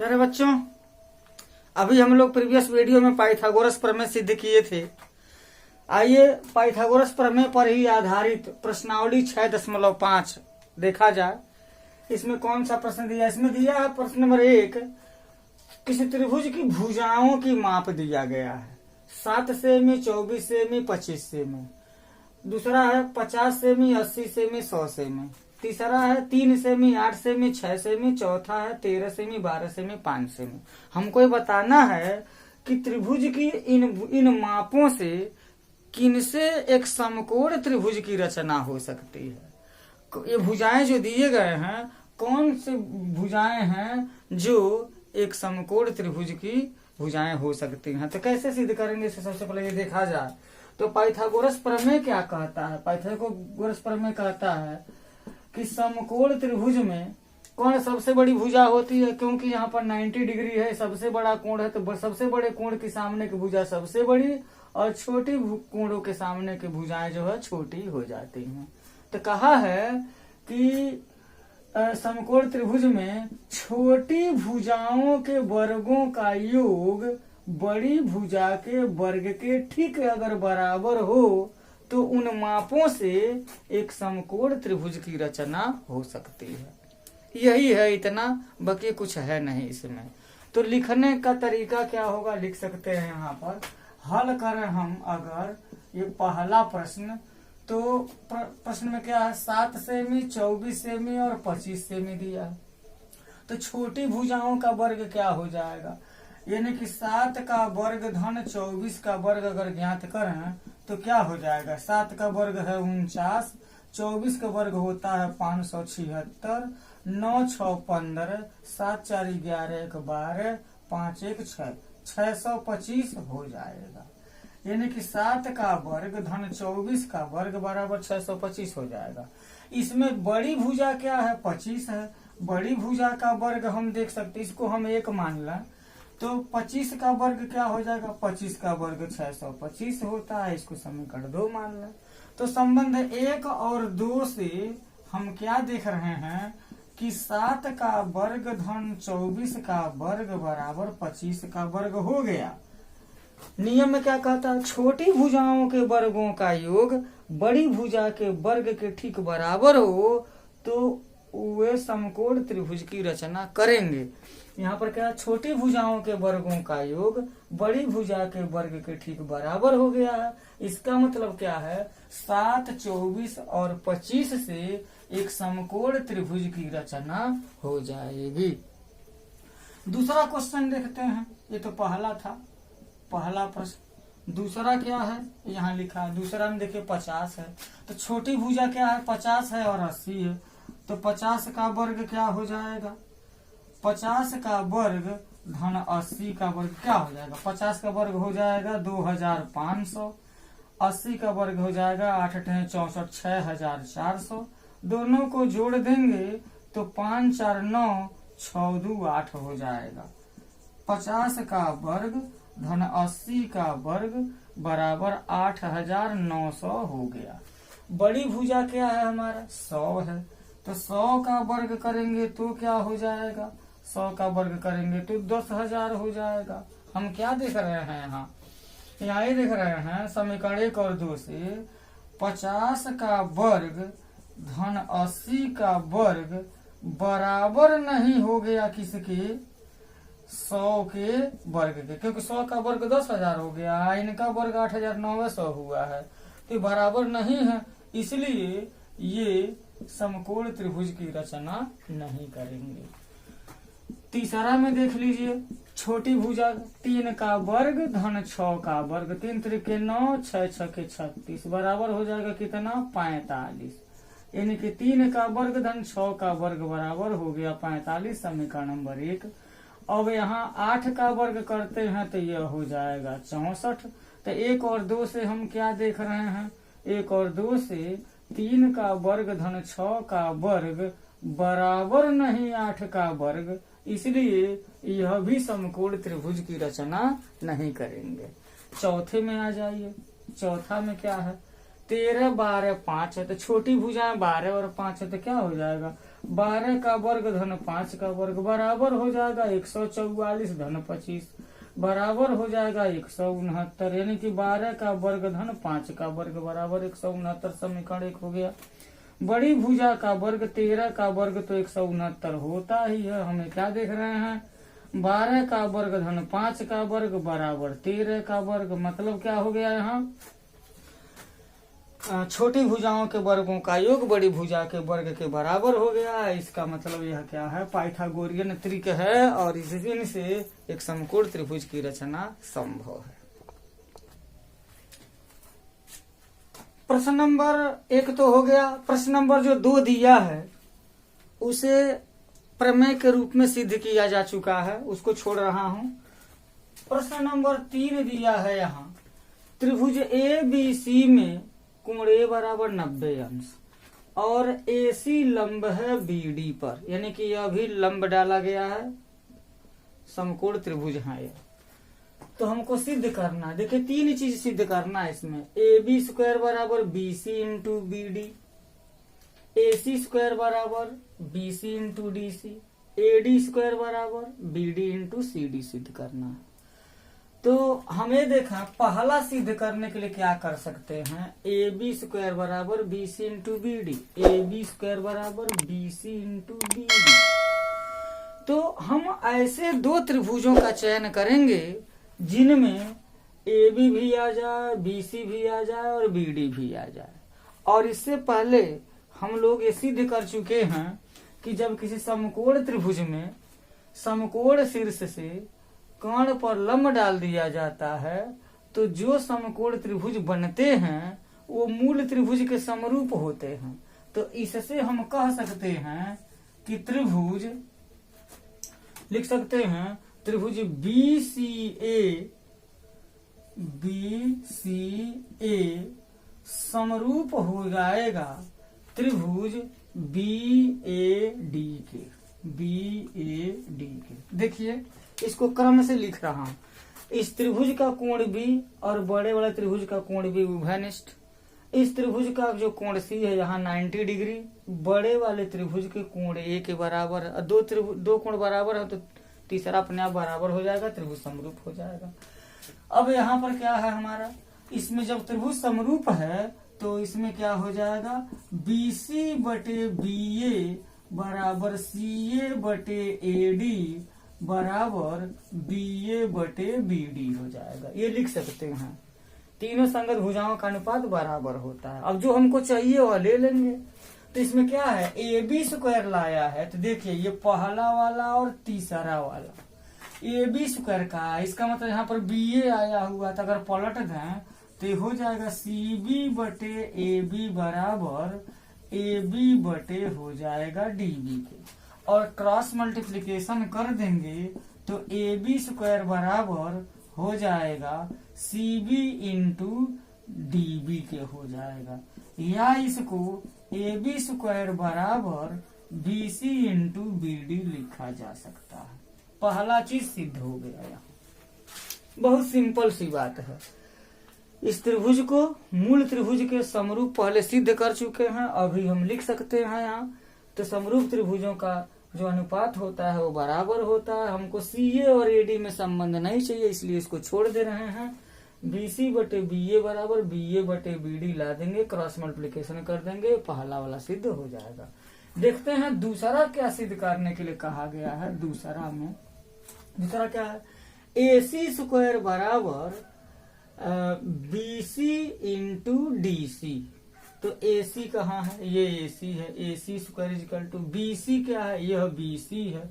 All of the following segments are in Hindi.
प्यारे बच्चों, अभी हम लोग प्रीवियस वीडियो में पाइथागोरस प्रमेय सिद्ध किए थे। आइए पाइथागोरस प्रमेय पर ही आधारित प्रश्नावली 6.5 देखा जाए। इसमें कौन सा प्रश्न दिया? इसमें दिया है प्रश्न नंबर 1, किसी त्रिभुज की भुजाओं की माप दिया गया है 7 सेमी, 24 सेमी, 25 सेमी। दूसरा है 50 सेमी, 80 सेमी, 100 सेमी। तीसरा है 3 सेमी, 8 सेमी, 6 सेमी। चौथा है 13 सेमी, 12 सेमी, 5 सेमी। हमको ये बताना है कि त्रिभुज की इन मापों से किनसे एक समकोण त्रिभुज की रचना हो सकती है। ये भुजाएं जो दिए गए हैं, कौन से भुजाएं हैं जो एक समकोण त्रिभुज की भुजाएं हो सकती हैं। तो कैसे सिद्ध करेंगे, इसे सबसे पहले ये देखा जाए। तो पाइथागोरस प्रमेय क्या कहता है? पाइथागोरस प्रमेय कहता है कि समकोण त्रिभुज में कौन सबसे बड़ी भुजा होती है, क्योंकि यहाँ पर 90 डिग्री है, सबसे बड़ा कोण है, तो सबसे बड़े कोण के सामने की भुजा सबसे बड़ी और छोटी कोणों के सामने की भुजाएं जो है छोटी हो जाती हैं। तो कहा है कि समकोण त्रिभुज में छोटी भुजाओं के वर्गों का योग बड़ी भुजा के वर्ग के ठीक अगर बराबर हो तो उन मापों से एक समकोण त्रिभुज की रचना हो सकती है। यही है, इतना, बाकी कुछ है नहीं इसमें। तो लिखने का तरीका क्या होगा, लिख सकते हैं यहाँ पर। हल करें हम अगर ये पहला प्रश्न, तो प्रश्न में क्या है, 7 सेमी, 24 सेमी और 25 सेमी दिया है। तो छोटी भुजाओं का वर्ग क्या हो जाएगा, यानी कि 7 का वर्ग धन 24 का वर्ग अगर ज्ञात करें तो क्या हो जाएगा। 7 का वर्ग है 49, 24 का वर्ग होता है 576, 9 6 15, 7 4 11 1 12, 5 1 6, 625 हो जाएगा। यानी कि 7 का वर्ग धन 24 का वर्ग बराबर 625 हो जाएगा। इसमें बड़ी भुजा क्या है, 25 है। बड़ी भुजा का वर्ग हम देख सकते, इसको हम 1 मान लें तो 25 का वर्ग क्या हो जाएगा, 25 का वर्ग 625 होता है। इसको समीकरण 2 मान लें। तो संबंध 1 और 2 से हम क्या देख रहे हैं कि 7 का वर्ग धन 24 का वर्ग बराबर 25 का वर्ग हो गया। नियम में क्या कहता है, छोटी भुजाओं के वर्गों का योग बड़ी भुजा के वर्ग के ठीक बराबर हो तो वे समकोण त्रिभुज की रचना करेंगे। यहाँ पर क्या, छोटी भुजाओं के वर्गों का योग बड़ी भुजा के वर्ग के ठीक बराबर हो गया है। इसका मतलब क्या है, 7, 24 और 25 से एक समकोण त्रिभुज की रचना हो जाएगी। दूसरा क्वेश्चन देखते हैं। ये तो पहला था, पहला प्रश्न। दूसरा क्या है, यहाँ लिखा है। दूसरा में देखिए 50 है। तो छोटी भुजा क्या है, 50 है और 80 है। तो 50 का वर्ग क्या हो जाएगा, 50 का वर्ग धन 80 का वर्ग क्या हो जाएगा। 50 का वर्ग हो जाएगा 2500, 80 का वर्ग हो जाएगा 8 8 64, 6400। दोनों को जोड़ देंगे तो 5 4 9 6 2 8 हो जाएगा। 50 का वर्ग धन 80 का वर्ग बराबर 8900 हो गया। बड़ी भुजा क्या है हमारा, 100 है। तो 100 का वर्ग करेंगे तो क्या हो जाएगा, 100 का वर्ग करेंगे तो 10,000 हो जाएगा। हम क्या देख रहे हैं यहाँ ये देख रहे हैं समीकरण 1 और 2 से 50 का वर्ग धन 80 का वर्ग बराबर नहीं हो गया किसके, 100 के वर्ग के, क्योंकि 100 का वर्ग 10,000 हो गया, इनका वर्ग 8,900 हुआ है, तो बराबर नहीं है। इसलिए ये समकोण त्रिभुज की रचना नहीं करेंगे। तीसरा में देख लीजिए, छोटी भुजा 3 का वर्ग धन 6 का वर्ग, 3 3 9, 6 6 36 बराबर हो जाएगा कितना, 45। यानी कि 3 का वर्ग धन 6 का वर्ग बराबर हो गया 45, समीकरण नंबर 1। अब यहाँ 8 का वर्ग करते हैं तो यह हो जाएगा 64। तो 1 और 2 से हम क्या देख रहे हैं, 1 और 2 से 3 का वर्ग धन 6 का वर्ग बराबर नहीं 8 का वर्ग, इसलिए यह भी समकोण त्रिभुज की रचना नहीं करेंगे। चौथे में आ जाइए। चौथा में क्या है, 13 12 5 है। तो छोटी भुजाएं 12 और 5 है तो क्या हो जाएगा, 12 का वर्ग धन 5 का वर्ग बराबर हो जाएगा 144 धन 25 बराबर हो जाएगा 169, यानी कि 12 का वर्ग धन 5 का वर्ग बराबर 169। समीकरण 1 हो गया। बड़ी भुजा का वर्ग 13 का वर्ग तो 169 होता ही है। हमें क्या देख रहे हैं, 12 का वर्ग धन 5 का वर्ग बराबर 13 का वर्ग, मतलब क्या हो गया यहाँ छोटी भुजाओं के वर्गों का योग बड़ी भुजा के वर्ग के बराबर हो गया। इसका मतलब यह क्या है, पाइथागोरियन त्रिक है और इनसे एक समकोण त्रिभुज की रचना संभव है। प्रश्न नंबर 1 तो हो गया। प्रश्न नंबर जो 2 दिया है उसे प्रमेय के रूप में सिद्ध किया जा चुका है, उसको छोड़ रहा हूं। प्रश्न नंबर 3 दिया है यहाँ, त्रिभुज ABC में कोण A बराबर 90 अंश और AC लंब है BD पर, यानी कि यह भी लंब डाला गया है, समकोण त्रिभुज है यह। तो हमको सिद्ध करना है, देखिए 3 चीज सिद्ध करना है इसमें। AB स्क्वायर बराबर BC into BD, AC square बराबर BC into DC, AD square बराबर BD इंटू CD सिद्ध करना है। तो हमें देखा पहला सिद्ध करने के लिए क्या कर सकते हैं, AB स्क्वायर बराबर BC into BD, AB square बराबर BC इंटू BD। तो हम ऐसे 2 त्रिभुजों का चयन करेंगे जिनमें AB भी आ जाए, BC भी आ जाए और BD भी आ जाए। और इससे पहले हम लोग ये सिद्ध कर चुके हैं कि जब किसी समकोण त्रिभुज में समकोण शीर्ष से कर्ण पर लंब डाल दिया जाता है तो जो समकोण त्रिभुज बनते हैं वो मूल त्रिभुज के समरूप होते हैं। तो इससे हम कह सकते हैं कि त्रिभुज लिख सकते हैं, त्रिभुज BCA समरूप हो जाएगा त्रिभुज BAD के। देखिए इसको क्रम से लिख रहा हूं। इस त्रिभुज का कोण B और बड़े वाले त्रिभुज का कोण B उभयनिष्ठ। इस त्रिभुज का जो कोण C है यहाँ 90 डिग्री, बड़े वाले त्रिभुज के कोण A के बराबर है। दो कोण बराबर है तो तीसरा अपने आप बराबर हो जाएगा, त्रिभुज समरूप हो जाएगा। अब यहाँ पर क्या है हमारा, इसमें जब त्रिभुज समरूप है तो इसमें क्या हो जाएगा, BC बटे BA बराबर CA बटे AD बराबर BA बटे BD हो जाएगा। ये लिख सकते हैं, तीनों संगत भुजाओं का अनुपात बराबर होता है। अब जो हमको चाहिए वह ले लेंगे। तो इसमें क्या है, AB स्क्वायर लाया है, तो देखिए ये पहला वाला और तीसरा वाला AB स्क्वायर का, इसका मतलब यहाँ पर BA आया हुआ था, अगर पलट दें तो हो जाएगा CB बटे AB बराबर AB बटे हो जाएगा DB के, और क्रॉस मल्टीप्लिकेशन कर देंगे तो AB स्क्वायर बराबर हो जाएगा CB इंटू DB के हो जाएगा, या इसको AB स्क्वायर बराबर BC इंटू BD लिखा जा सकता है। पहला चीज सिद्ध हो गया। यहाँ बहुत सिंपल सी बात है। इस त्रिभुज को मूल त्रिभुज के समरूप पहले सिद्ध कर चुके हैं, अभी हम लिख सकते हैं यहाँ। तो समरूप त्रिभुजों का जो अनुपात होता है वो बराबर होता है। हमको CA और AD में संबंध नहीं चाहिए, इसलिए इसको छोड़ दे रहे हैं। BC बटे BA बराबर BA बटे BD ला देंगे, क्रॉस मल्टीप्लिकेशन कर देंगे, पहला वाला सिद्ध हो जाएगा। देखते हैं दूसरा क्या सिद्ध करने के लिए कहा गया है। दूसरा क्या है, AC स्क्वायर बराबर BC इंटू DC। तो AC कहाँ है, ये AC है, AC square equal to BC क्या है, यह BC है,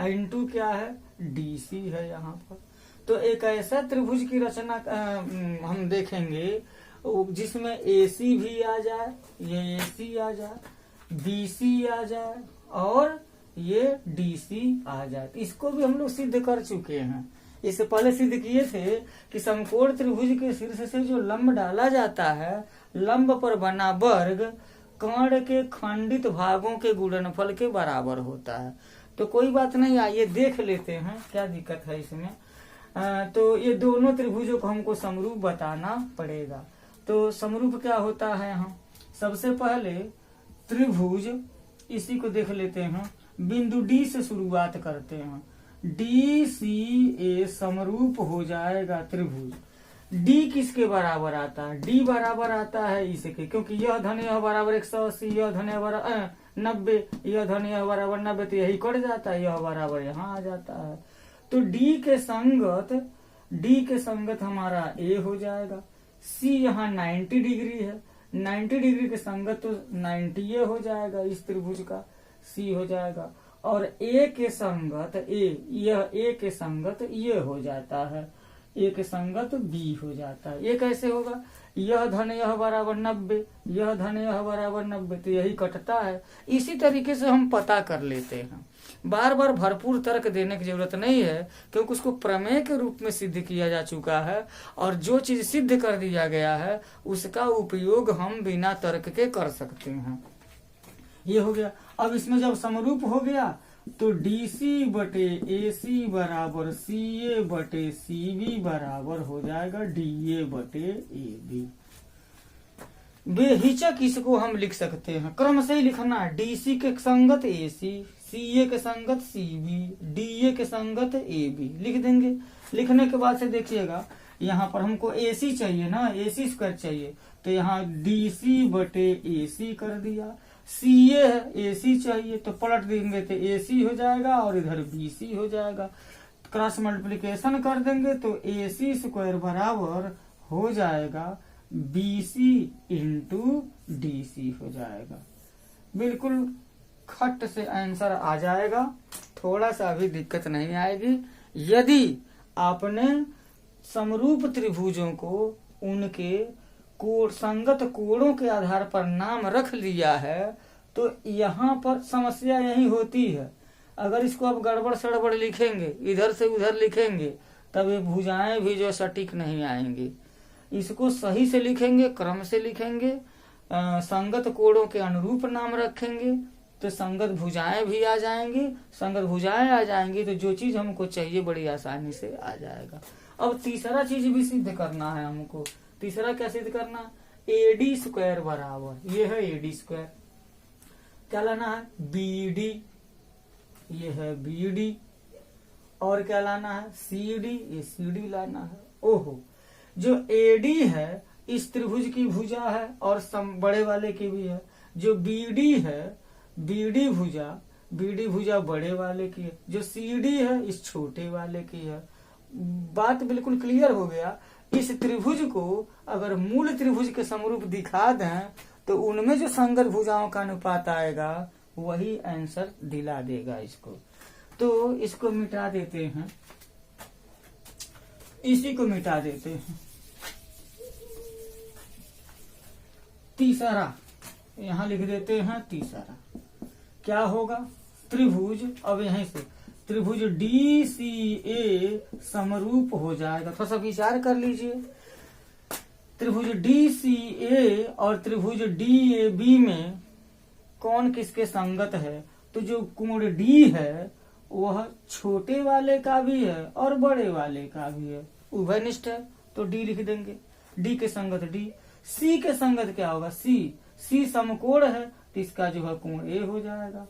इंटू क्या है DC है यहाँ पर। तो एक ऐसा त्रिभुज की रचना हम देखेंगे जिसमें AC भी आ जाए, ये AC आ जाए, BC आ जाए और ये DC आ जाए। तो इसको भी हम लोग सिद्ध कर चुके हैं। इससे पहले सिद्ध किए थे कि समकोण त्रिभुज के शीर्ष से जो लंब डाला जाता है, लंब पर बना वर्ग कर्ण के खंडित भागों के गुणनफल के बराबर होता है। तो कोई बात नहीं, आइए देख लेते हैं क्या दिक्कत है इसमें। तो ये दोनों त्रिभुजों को हमको समरूप बताना पड़ेगा। तो समरूप क्या होता है यहाँ, सबसे पहले त्रिभुज इसी को देख लेते हैं। बिंदु डी से शुरुआत करते हैं। डी सी ए समरूप हो जाएगा त्रिभुज। डी किसके बराबर आता है? डी बराबर आता है इसके, क्योंकि यह धन यह बराबर 180, यह धन यह बराबर 90, यह धन यह बराबर 90, तो यही कट जाता है, यह बराबर यहाँ आ जाता है। तो डी के संगत हमारा ए हो जाएगा। सी यहाँ 90 डिग्री है, 90 डिग्री के संगत तो 90 ए हो जाएगा, इस त्रिभुज का सी हो जाएगा। और ए के संगत यह ए के संगत ये हो जाता है, ए के संगत बी हो जाता है। ये कैसे होगा? यह धन यह बराबर 90, यह धन यह बराबर 90, तो यही कटता है। इसी तरीके से हम पता कर लेते हैं। बार बार भरपूर तर्क देने की जरूरत नहीं है, क्योंकि उसको प्रमेय के रूप में सिद्ध किया जा चुका है, और जो चीज सिद्ध कर दिया गया है उसका उपयोग हम बिना तर्क के कर सकते हैं। ये हो गया। अब इसमें जब समरूप हो गया तो DC बटे AC बराबर CA बटे CB बराबर हो जाएगा DA बटे AB। बेहिचक इसको हम लिख सकते हैं, क्रम से ही लिखना है। DC के संगत AC, CA के संगत CB, DA के संगत AB लिख देंगे। लिखने के बाद से देखिएगा, यहाँ पर हमको AC चाहिए ना, AC स्क्वायर चाहिए, तो यहाँ DC बटे AC कर दिया। CA है, AC चाहिए, तो पलट देंगे तो AC हो जाएगा और इधर BC हो जाएगा। क्रॉस मल्टीप्लिकेशन कर देंगे तो AC स्क्वायर बराबर हो जाएगा BC इंटू DC हो जाएगा। बिल्कुल खट से आंसर आ जाएगा, थोड़ा सा भी दिक्कत नहीं आएगी। यदि आपने समरूप त्रिभुजों को उनके संगत कोणों के आधार पर नाम रख लिया है तो यहाँ पर समस्या यही होती है। अगर इसको आप गड़बड़ सड़बड़ लिखेंगे, इधर से उधर लिखेंगे, तब ये भुजाएं भी जो सटीक नहीं आएंगी। इसको सही से लिखेंगे, क्रम से लिखेंगे, संगत कोणों के अनुरूप नाम रखेंगे तो संगत भुजाएं भी आ जाएंगी। संगत भुजाएं आ जाएंगी तो जो चीज हमको चाहिए बड़ी आसानी से आ जाएगा। अब तीसरा चीज भी सिद्ध करना है हमको। तीसरा क्या सिद्ध करना? AD स्क्वायर बराबर, ये है AD स्क्वायर, क्या लाना है? BD, ये है BD, और क्या लाना है? CD, ये CD लाना है। ओहो, जो AD है इस त्रिभुज की भुजा है और बड़े वाले की भी है। जो BD है, BD भुजा बड़े वाले की है। जो CD है इस छोटे वाले की है। बात बिल्कुल क्लियर हो गया। इस त्रिभुज को अगर मूल त्रिभुज के समरूप दिखा दें तो उनमें जो संगत भुजाओं का अनुपात आएगा वही आंसर दिला देगा इसको। तो इसको मिटा देते हैं, इसी को मिटा देते हैं। तीसरा यहाँ लिख देते हैं। तीसरा क्या होगा? त्रिभुज, अब यहीं से त्रिभुज DCA समरूप हो जाएगा। थोड़ा सा विचार कर लीजिए। त्रिभुज DCA और त्रिभुज DAB में कौन किसके संगत है? तो जो कोण D है वह छोटे वाले का भी है और बड़े वाले का भी है, उभयनिष्ठ है, तो D लिख देंगे। D के संगत D। C के संगत क्या होगा? C समकोण है, तो इसका जो है कोण A हो जाएगा।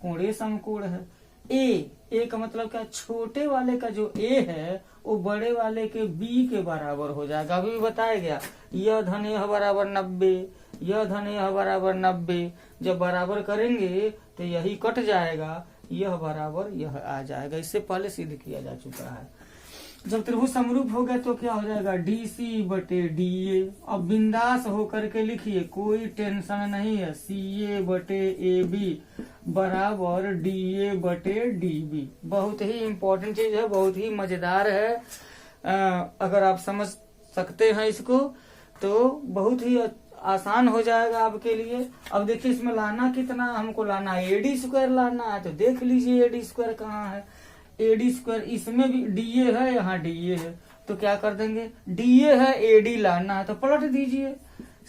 कोण A समकोण है। A का मतलब क्या? छोटे वाले का जो A है वो बड़े वाले के B के बराबर हो जाएगा। अभी भी बताया गया, यह धन यह बराबर 90, यह धन यह बराबर 90। जब बराबर करेंगे तो यही कट जाएगा, यह बराबर यह आ जाएगा। इससे पहले सिद्ध किया जा चुका है। जब त्रिभुज समरूप हो गया तो क्या हो जाएगा? DC बटे DA। अब बिंदास होकर के लिखिए, कोई टेंशन नहीं है। CA बटे AB बराबर DA बटे DB। बहुत ही इम्पोर्टेंट चीज है, बहुत ही मजेदार है। अगर आप समझ सकते हैं इसको तो बहुत ही आसान हो जाएगा आपके लिए। अब देखिए इसमें लाना कितना हमको लाना है? AD स्क्वायर लाना है, तो देख लीजिए AD स्क्वायर कहाँ है। AD स्क्वायर इसमें भी DA है, यहाँ DA है, तो क्या कर देंगे? DA है, AD लाना है तो पलट दीजिए।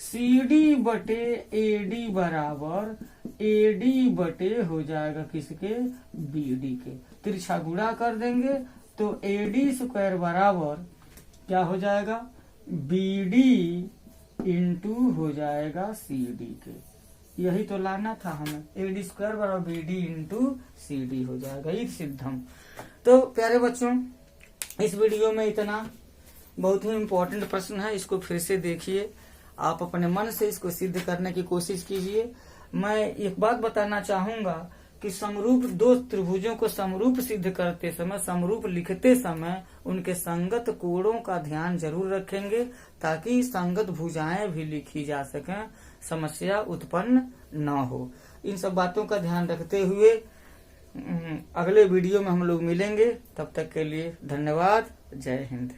CD बटे AD बराबर AD बटे हो जाएगा किसके? BD के। तिरछा गुणा कर देंगे तो AD स्क्वायर बराबर क्या हो जाएगा? BD इंटू हो जाएगा CD के। यही तो लाना था हमें, AD स्क्वायर बराबर BD इंटू CD हो जाएगा, ये सिद्धम। तो प्यारे बच्चों, इस वीडियो में इतना, बहुत ही इम्पोर्टेंट प्रश्न है, इसको फिर से देखिए, आप अपने मन से इसको सिद्ध करने की कोशिश कीजिए। मैं एक बात बताना चाहूंगा कि समरूप दो त्रिभुजों को समरूप सिद्ध करते समय, समरूप लिखते समय उनके संगत कोणों का ध्यान जरूर रखेंगे, ताकि संगत भुजाएं भी लिखी जा सकें, समस्या उत्पन्न न हो। इन सब बातों का ध्यान रखते हुए अगले वीडियो में हम लोग मिलेंगे। तब तक के लिए धन्यवाद। जय हिंद।